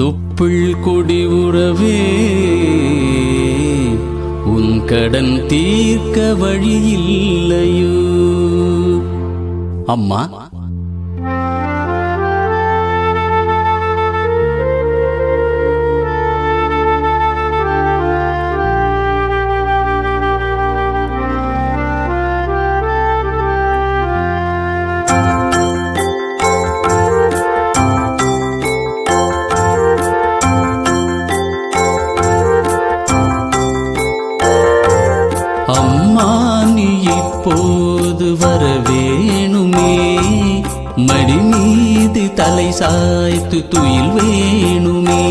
தொப்புள் கொடி உறவே உன் கடன் தீர்க்க வழியில்லையோ அம்மா. அம்மா நீ இப்போது வர வேணுமே, மடி மீது தலை சாய்த்து துயில் வேணுமே.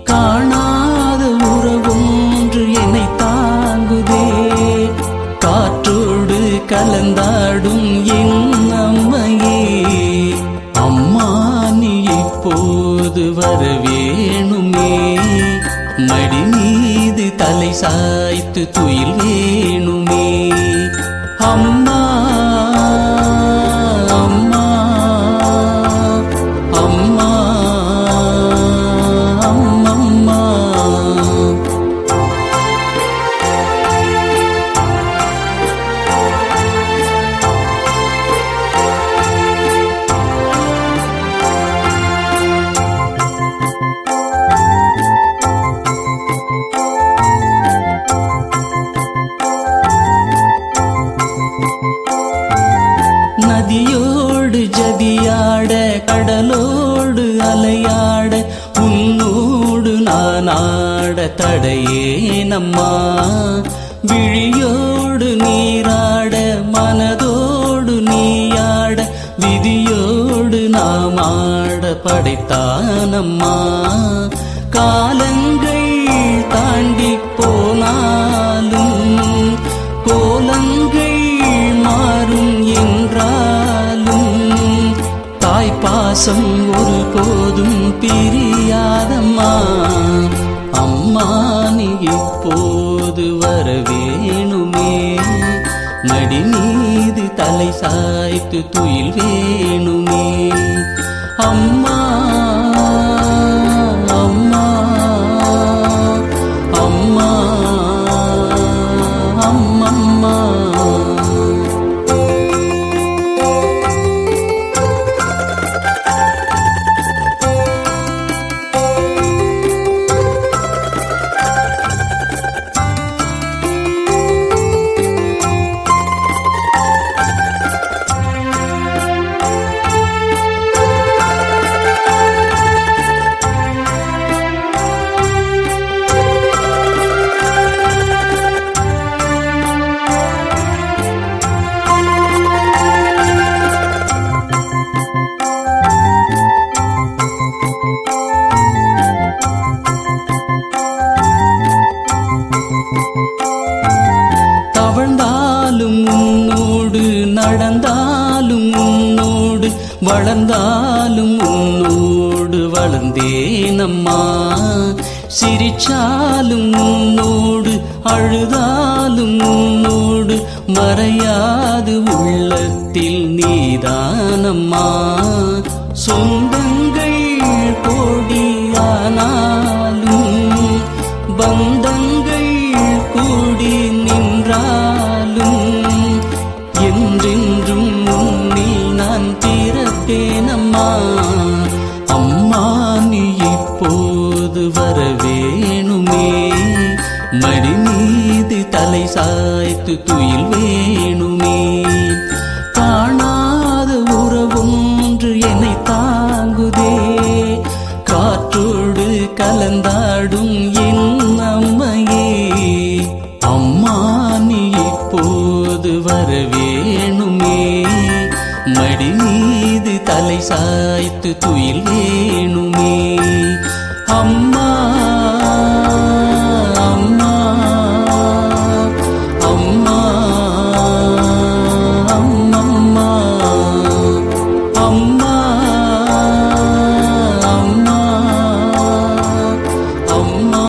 காணாத உறவொன்று என்னை தாங்குதே, காற்றோடு கலந்தாடும் என் அம்மையே. அம்மா நீ இப்போது வர வேணுமே, மடி மீது தலை சாய்த்து துயில் வேணுமே. அம்மா அம்மா அம்மா அம்மம்மா. நதியோடு ஜதியாட கடலோடு அலையாட உன்னோடு நான் ஆட தடையேனம்மா. விழியோடு நீராட மனதோடு நீயாட விதியோடு நாம் ஆட படைத்தானம்மா. காலங்கள் தாண்டி போனாலும் கோலங்கள் மாறும் என்றாலும் தாய்ப்பாசம் ஒரு போதும் பிரியாதம்மா. அம்மா நீ இப்போது வர வேணுமே, மடி மீது தலை சாய்த்து துயில் வேணுமே. அம்மா அம்மா அம்மா அம்மம்மா. தவழ்ந்தாலும் உன்னோடு, நடந்தாலும் உன்னோடு, வளர்ந்தாலும் உன்னோடு வளர்ந்தேனம்மா. சிரிச்சாலும் உன்னோடு, அழுதாலும் உன்னோடு, மறையாது உள்ளத்தில் நீதானம்மா. சொந்தங்கள் கோடியானாலும் பந்தங்கள் கூடி நின்றாலும் என்றென்றும் உன்னில் நான் பிறப்பேனம்மா. அம்மா நீ இப்போது வர வேணுமே, மடி மீது தலை சாய்த்து துயில் வேணுமே. காணாத உறவொன்று என்னை தாங்குதே, காற்றோடு கலந்தாடும் என் அம்மையே. அம்மா நீ இப்போது வர வேணுமே, மடி மீது தலை சாய்த்து துயில் வேணுமே. அம்மா